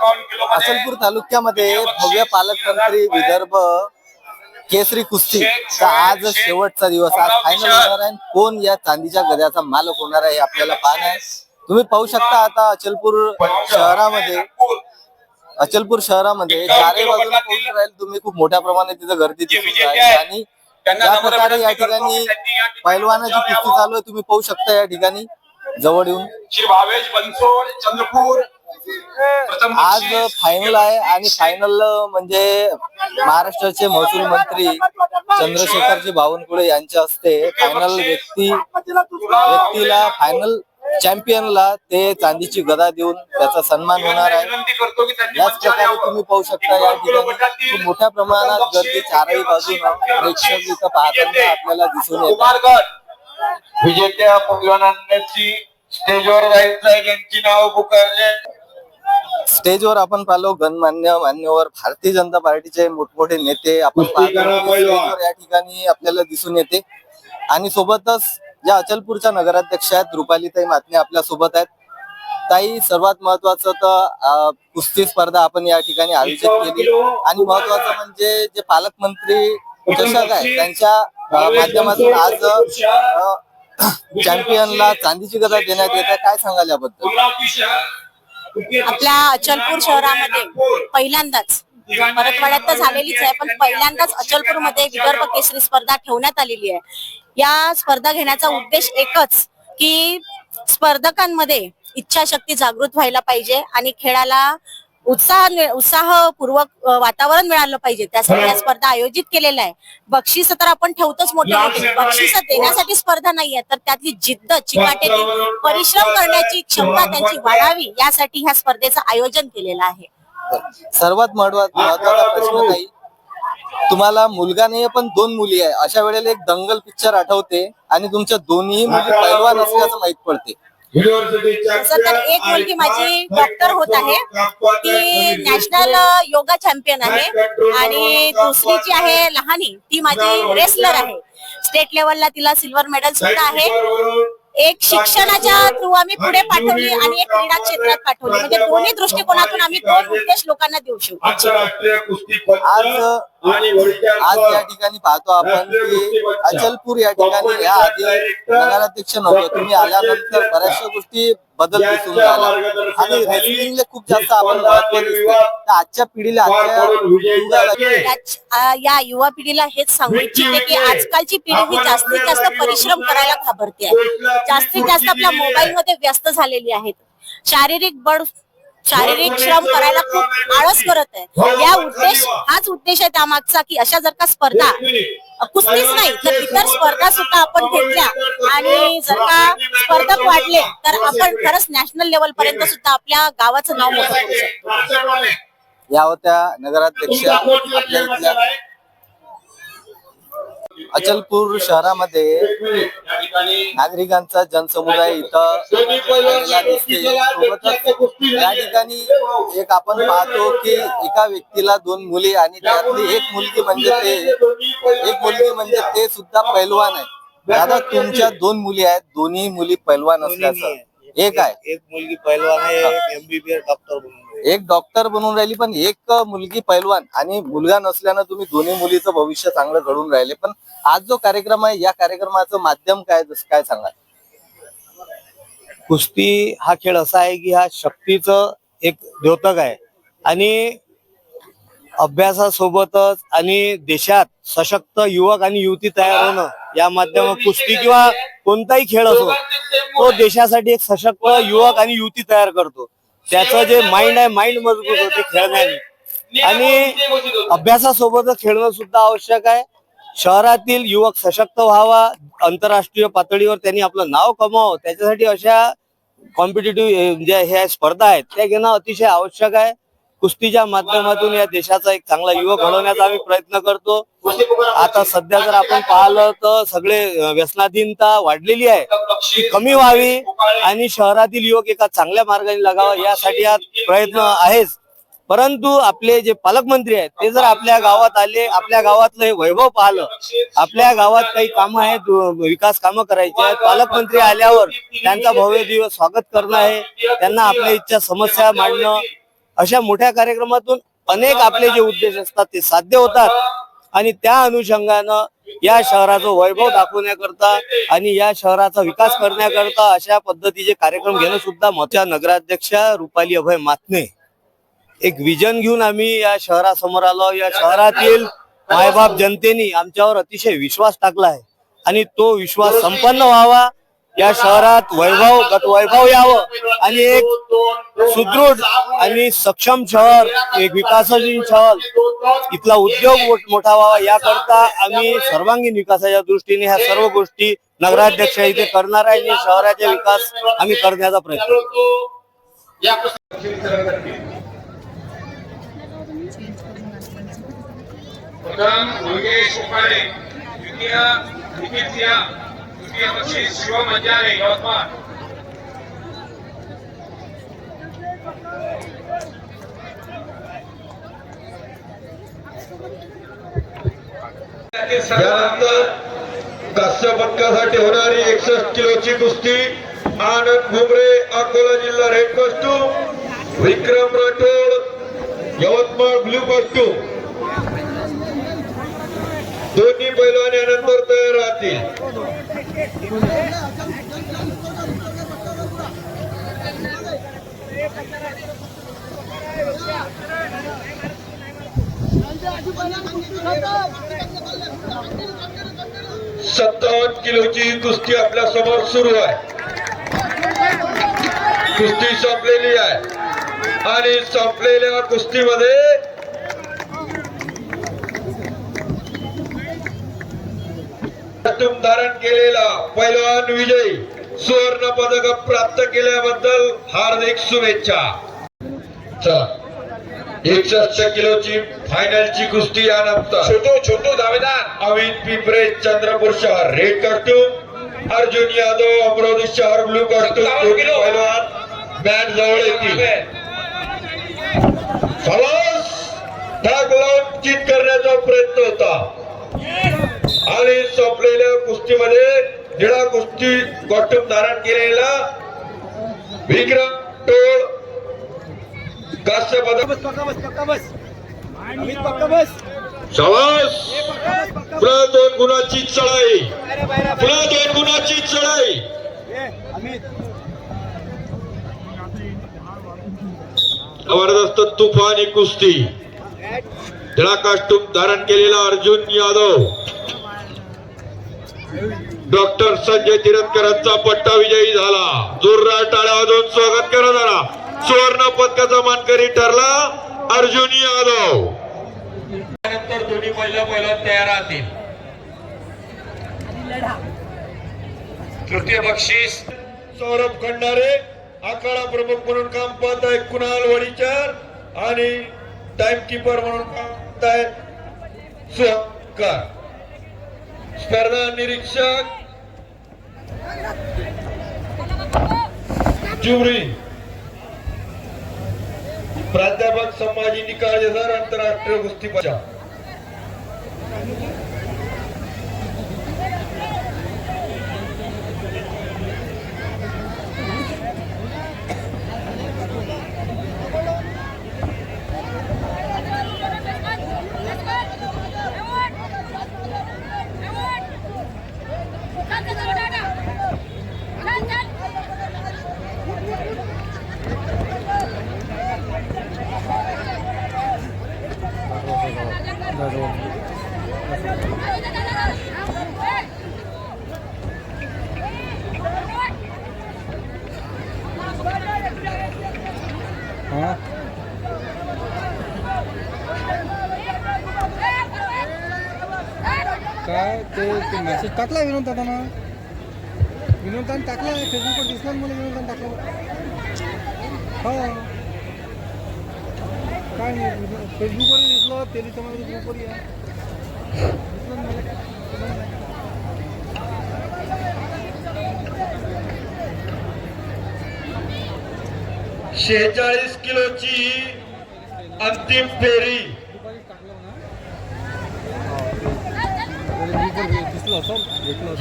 अचलपूर तालुक्यामध्ये भव्य पालकमंत्री विदर्भ केसरी कुस्तीचा आज शेवटचा दिवस, आज फायनल होणार आहे. कोण या चांदीच्या गद्याचा मालक होणार आहे आपल्याला पाहणं आहे. तुम्ही पाहू शकता आता अचलपूर शहरामध्ये चारही बाजूला पोहोचून राहील तुम्ही, खूप मोठ्या प्रमाणात तिथं गर्दी दिसून राहील. आणि ज्या प्रकारे या ठिकाणी पैलवानाची कुस्ती चालू आहे तुम्ही पाहू शकता या ठिकाणी जवळ येऊन. आज फायनल आहे आणि फायनल म्हणजे महाराष्ट्राचे महसूल मंत्री चंद्रशेखरजी बावनकुळे यांच्या हस्ते फायनल व्यक्तीला फायनल चॅम्पियनला ते चांदीची गदा देऊन त्याचा सन्मान होणार आहे. याच प्रकारे तुम्ही पाहू शकता या ठिकाणी खूप मोठ्या प्रमाणात गर्दी चारही बाजूला प्रेक्षक इथं पाहताना आपल्याला दिसून येतात. विजेत्या पैलवानांची स्टेजवर जायचं यांची नाव पुकारले. स्टेजवर आपण पाहिलो गणमान्य मान्यवर भारतीय जनता पार्टीचे मोठमोठे नेते आपण पाहतो या ठिकाणी आपल्याला दिसून येते. आणि सोबतच ज्या अचलपूरच्या नगराध्यक्ष आहेत रुपालीताई मातने आपल्या सोबत आहेत. ताई, सर्वात महत्वाचं तर कुस्ती स्पर्धा आपण या ठिकाणी आयोजित केली आणि महत्वाचं म्हणजे जे पालकमंत्री चषक आहे त्यांच्या माध्यमातून आज चॅम्पियनला चांदीची गदा देण्यात येत आहे. काय सांगाल याबद्दल? आपल्या अचलपूर शहरामध्ये पहिल्यांदाच, मराठवाड्यात तर झालेलीच आहे, पण पहिल्यांदाच अचलपूरमध्ये विदर्भ केसरी स्पर्धा ठेवण्यात आलेली आहे. या स्पर्धा घेण्याचा उद्देश एकच की स्पर्धकांमध्ये इच्छाशक्ती जागृत व्हायला पाहिजे आणि खेळाला उत्साहपूर्वक वातावरण मिळालं पाहिजे. त्यासाठी या स्पर्धा आयोजित केलेल्या आहे. बक्षीस तर आपण ठेवतोच मोठे मोठे, बक्षीस देण्यासाठी स्पर्धा नाहीये, तर त्यातली जिद्द, चिकाटी, परिश्रम करण्याची क्षमता त्यांची वाढावी यासाठी ह्या स्पर्धेचं आयोजन केलेलं आहे. सर्वात महत्वाचा प्रश्न ताई, तुम्हाला मुलगा नाही पण दोन मुली आहे, अशा वेळेला एक दंगल पिक्चर आठवते आणि तुमच्या दोन्ही मुली पैलवान असल्याचं माहित पडते. तसं तर एक मुलगी माझी डॉक्टर होत आहे, ती नॅशनल योगा चॅम्पियन आहे, आणि दुसरी जी आहे लहानी ती माझी रेसलर आहे. स्टेट लेवलला तिला सिल्वर मेडल सुद्धा आहे. एक शिक्षणाच्या थ्रू आम्ही पुढे पाठवली आणि एक क्रीडा क्षेत्रात पाठवली, म्हणजे दोन्ही दृष्टिकोनातून आम्ही दोन उद्देश लोकांना देऊ शकतो. आज या ठिकाणी पाहतो आपण की अचलपूर या ठिकाणी या आधी नगराध्यक्ष नव्हते, तुम्ही आल्यानंतर बऱ्याचशा गोष्टी बदल दिसून आला आणि रेसलिंगला खूप जास्त आपण महत्व दिसतो. आजच्या पिढीला या युवा पिढीला हेच सांगू इच्छिते की आजकालची पिढी ही जास्तीत जास्त परिश्रम करायला घाबरते आहे, जास्तीत जास्त आपल्या मोबाईल मध्ये व्यस्त झालेली आहेत, शारीरिक श्रम करायला खूप आळस करत आहे. हाच उद्देश आहे त्यामागचा की अशा जर का स्पर्धा कुस्तीच नाही तर इतर स्पर्धा सुद्धा आपण घेतल्या आणि जर का स्पर्धक वाढले तर आपण खरंच नॅशनल लेवल पर्यंत सुद्धा आपल्या गावाचं नाव मोठं करू शकतो. या होत्या नगराध्यक्ष आपल्या इथल्या. अचलपूर शहरामध्ये नागरिकांचा जनसमुदाय इथं दिसते. या ठिकाणी एक आपण पाहतो की एका व्यक्तीला दोन मुली आणि त्यातली एक मुलगी म्हणजे ते सुद्धा पैलवान आहे. दादा, तुमच्या दोन मुली आहेत, दोन्ही मुली पैलवान असल्याचं एक आहे, एक मुलगी पैलवान आहे, MBBS डॉक्टर बनून एक डॉक्टर बनून राहिली, पण एक मुलगी पैलवान आणि मुलगा नसल्यानं तुम्ही दोन्ही मुलीचं भविष्य चांगलं घडून राहिले. पण आज जो कार्यक्रम आहे या कार्यक्रमाचं माध्यम काय सांगा? कुस्ती हा खेळ असा आहे की हा शक्तीचं एक द्योतक आहे आणि अभ्यासासोबतच आणि देशात सशक्त युवक आणि युवती तयार होणं या माध्यमात कुस्ती किंवा कोणताही खेळ असो तो देशासाठी एक सशक्त युवक आणि युवती तयार करतो. त्याचं जे माइंड आहे, माइंड मजबूत होते खेळण्याने आणि अभ्यासासोबतच खेळणं सुद्धा आवश्यक आहे. शहरातील युवक सशक्त व्हावा, आंतरराष्ट्रीय पातळीवर त्यांनी आपलं नाव कमावं, त्याच्यासाठी अशा कॉम्पिटिटिव्ह ज्या ह्या स्पर्धा आहेत त्या घेणं अतिशय आवश्यक आहे. कुस्तीच्या माध्यमातून या देशाचा एक चांगला युवक घडवण्याचा आम्ही प्रयत्न करतो. आता सध्या जर आपण पाहिलं तर सगळे व्यसनाधीनता वाढलेली आहे, ती कमी व्हावी आणि शहरातील युवक एका चांगल्या मार्गाने लागावा यासाठी हा प्रयत्न आहेच. परंतु आपले जे पालकमंत्री आहेत ते जर आपल्या गावात आले, आपल्या गावातलं हे वैभव पाहिलं, आपल्या गावात काही कामं आहेत, विकास कामं करायची आहेत, पालकमंत्री आल्यावर त्यांचा भव्य दिवस स्वागत करणं आहे, त्यांना आपल्या इच्छा समस्या मांडणं अशा मोठ्या कार्यक्रमातून अनेक आपले जे उद्देश असतात ते साध्य होतात आणि त्या अनुषंगानं या शहराचं वैभव दाखवण्याकरता आणि या शहराचा विकास करण्याकरता अशा पद्धतीचे कार्यक्रम घेणं सुद्धा महत्त्वाच्या नगराध्यक्षा रुपाली अभय मातने एक विजन घेऊन आम्ही या शहरासमोर आलो. या शहरातील मायबाप जनतेने आमच्यावर अतिशय विश्वास टाकला आहे आणि तो विश्वास संपन्न व्हावा, या शहरात वैभव यावं आणि एक सुदृढ आणि सक्षम शहर, एक विकासशील शहर, इथला उद्योग मोठा व्हावा याकरता आम्ही सर्वांगीण विकासाच्या दृष्टीने ह्या सर्व गोष्टी नगराध्यक्ष इथे करणार आहे आणि शहराचा विकास आम्ही करण्याचा प्रयत्न करू. प्रथम योगेश उपाडे, द्वितीय निखिल सिंह, तृतीय बक्षीस शिवम मंजारे यवतमाळ. यानंतर कांस्य पदकासाठी होणारी 61 किलोची कुस्ती आनंद भुमरे अकोला जिल्हा रेड कॉस्ट्यूम, विक्रम राठोड यवतमाळ ब्लू कॉस्ट्यूम. दोन्ही पैलवान यानंतर तयार राहतील. सत्तावन्न किलोची कुस्ती आपल्या समोर सुरू आहे. कुस्ती संपलेली आहे आणि संपलेल्या कुस्तीमध्ये धारण केलेला पैलवान विजयी सुवर्ण पदक प्राप्त केल्याबद्दल हार्दिक शुभेच्छा. चला 61 किलोची फायनलची कुस्ती यानंतर छोटू दावेदार अमित पिंपरे चंद्रपूर शहर रेड कॉस्ट्यूम, अर्जुन यादव अमरावती शहर ब्लू कॉस्ट्यूम. पैलवान बँड जवळ येतील. ठाक लावून चित करण्याचा प्रयत्न होता आणि संपलेल्या कुस्तीमध्ये निळा कुस्ती कॉस्ट्यूम धारण केलेला विक्रम टोळ कांस्य पदक. शाबास. पुन्हा 2 गुणाची चढाई, पुन्हा 2 गुणाची चढाई. जबरदस्त तुफानी कुस्ती. निळा कॉस्ट्यूम धारण केलेला अर्जुन यादव डॉक्टर संजय तिरतकरांचा पट्टा विजयी झाला. जोरदार टाळ्या वाजवून स्वागत करा जरा. सुवर्ण पदकाचा मानकरी ठरला अर्जुन यादव. त्यानंतर दोन्ही पहिला तयार राहतील. तृतीय बक्षीस सौरभ खंडारे आखाडा प्रमुख म्हणून काम पाहत आहे कुणाल वडीचार आणि टाइम कीपर म्हणून काम पाहत आहे सुहकार. स्पर्धा निरीक्षक जुमरी प्राध्यापक संभाजी निकाळे सर आंतरराष्ट्रीय कुस्ती पंचायत. काय ते मेसेज टाकला विनोद दादांना. विनोदाने टाकला फेसबुकवर दिसला मला. विनोदाने टाकला हो काय नाही फेसबुकवर दिसलं तेली समाज ग्रुपवर दिसलं मला. 46 किलोची अंतिम फेरी.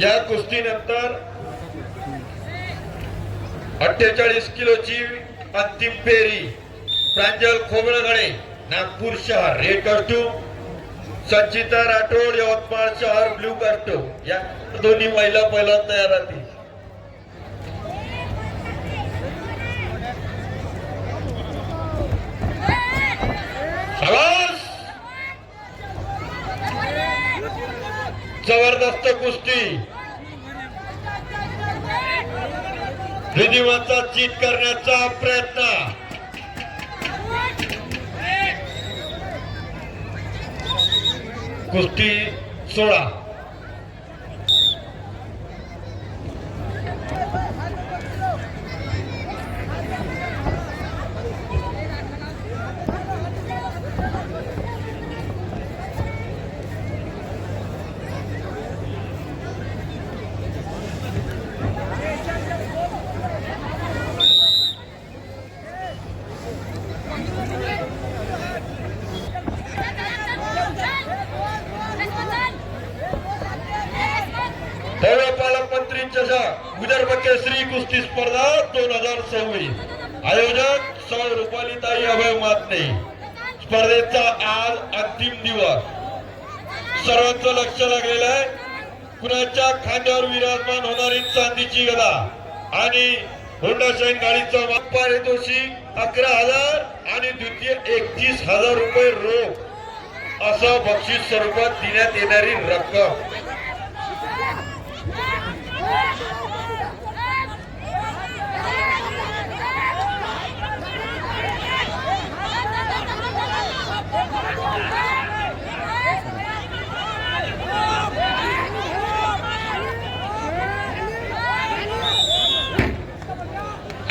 या कुस्तीनंतर 48 किलोची अंतिम फेरी प्रांजल खोबरगडे नागपूर शहर रेड कॉस्ट्यूम, संचिता राठोड यवतमाळ शहर ब्लू कॉस्ट्यूम. या दोन्ही महिला पहिला तयार राहतील. शाबास. जबरदस्त कुस्ती. विधिवंता चीट करण्याचा प्रयत्न. कुस्ती 16. दौरा पालकमंत्री चषक विदर्भ केसरी कुस्ती स्पर्धा 2026. आयोजक सौ रुपालीताई अभय मातने. स्पर्धेचा आज अंतिम दिवस. सर्वांचं लक्ष लागलेलं आहे. कुणाच्या खांद्यावर विराजमान होणारी चांदीची गदा आणि होंडा शाईन गाडीचा पारितोषिक 11,000 आणि द्वितीय 31,000 रुपये रोख असं बक्षीस स्वरूपात देण्यात येणारी रक्कम.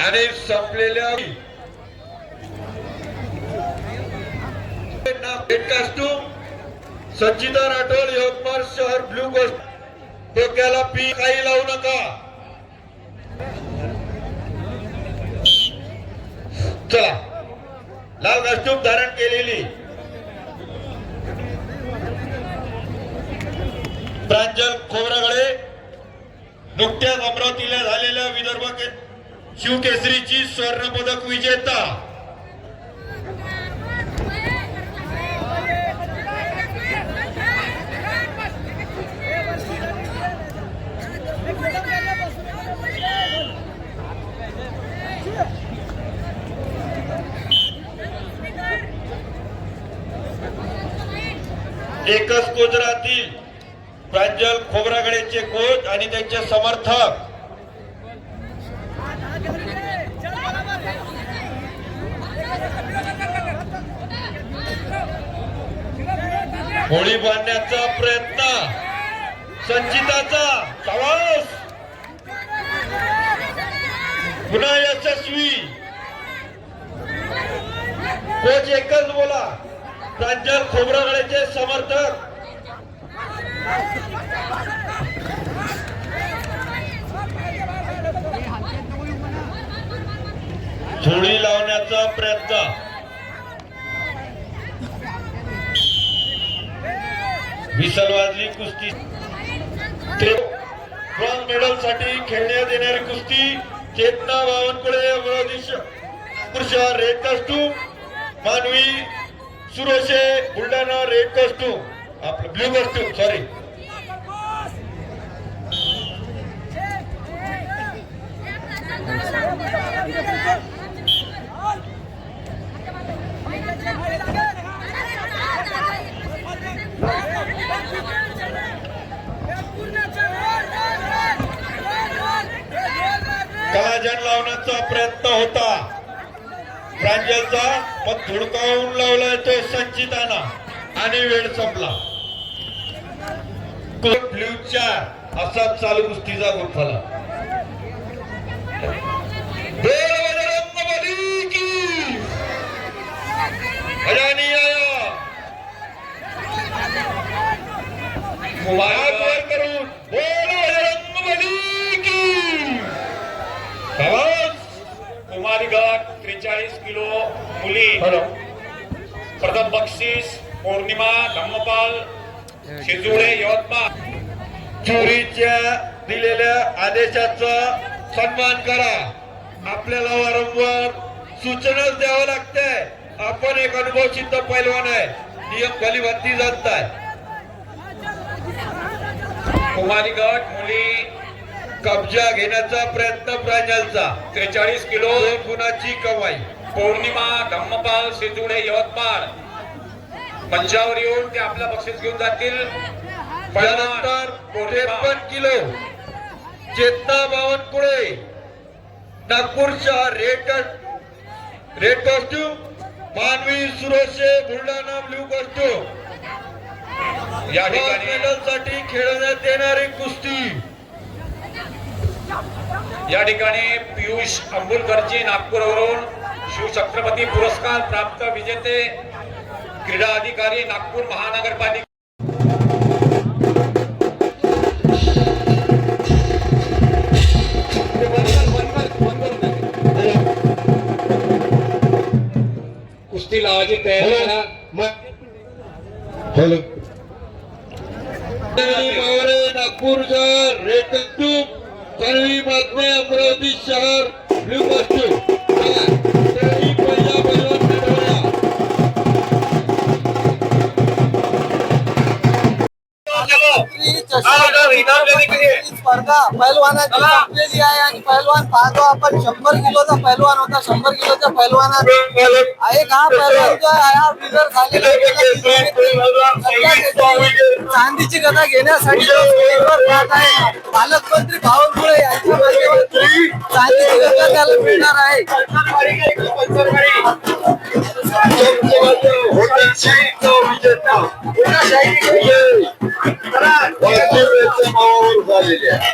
आणि संपलेल्या कॉस्ट्यूम संचिता राठोड यवतमाळ शहर ब्लू कॉस्ट. डोक्याला पी काही लावू नका. चला. लाल कॉस्ट्यूम धारण केलेली प्रांजल खोबरागडे नुकत्याच अमरावतीला झालेल्या विदर्भ शिवकेसरीची स्वर्ण पदक विजेता. एकच कोजरातील प्रांजल खोबरागडेचे कोच आणि त्यांचे समर्थक होळी बांधण्याचा प्रयत्न संचिताचा. शाबास. पुन्हा यशस्वी. कोच एकच बोला. प्रांजल खोबरागडेचे समर्थक झोळी लावण्याचा प्रयत्न. विसल वाजली कुस्ती. ब्रॉन्झ मेडल साठी खेळण्यात येणारी कुस्ती. चेतना बावनकुळे अमरावती शहर रेड कॉस्ट्यूम, मानवी सुरोशे बुलढाणा रेड कॉस्ट्यूम, आपलं ब्लू कॉस्ट्यूम सॉरी. कलाजन लावण्याचा प्रयत्न होता प्रांजलचा, पण धुडकावून लावलाय तो संचिताना आणि वेळ संपला. ब्ल्यूच्या असा चालू कुस्तीचा गुंफाला. करून कुमारी गट 43 किलो मुली. प्रथम बक्षीस पौर्णिमा धम्मपाल शिंदुळे यवतमाळ. चोरीच्या दिलेल्या आदेशाचा सन्मान करा. आपल्याला वारंवार सूचनाच द्यावं लागतंय. आपण एक अनुभव सिद्ध पैलवान आहे, नियम भलीभाती जाणताय. कुमारी गट मुली कब्जा घेण्याचा प्रयत्न प्रांजलचा. 43 किलो 2 गुणाची कमाई. पौर्णिमा धम्मपाल शेजुडे यवतमाळ मंचावर येऊन ते आपला बक्षीस घेऊन जातील. त्यानंतर 53 किलो चेतना बावनकुळे नागपूरच्या रेड कॉस्ट्यूम. मानवी सुरक्षे बुलढाणा ब्ल्यू कॉस्ट्यूम. या ठिकाणी मेडलसाठी खेळवण्यात येणारी कुस्ती. या ठिकाणी पियुष अंबुलकरजी नागपूरवरून शिवछत्रपती पुरस्कार प्राप्त विजेते क्रीडा अधिकारी नागपूर महानगरपालिका. कुस्ती लावायची तयारी करा. हॅलो नागपूरचा रेड कॉस्ट्यूम. तन्वी मात्रे अमरावती शहर ब्ल्यू कॉस्ट्यूम. पहिला पैलवान मिळवला. स्पर्धा पैलवानाची संपलेली आहे आणि पैलवान पाहतो आपण 100 किलोचा पैलवान होता. 100 किलोच्या पैलवानात एक हा पैलवान जो आहे हा विनर झालेला चांदीची गदा घेण्यासाठी पालकमंत्री बावनकुळे यांच्या माध्यमातून चांदीची गदा त्याला मिळणार आहे. झालेले आहे.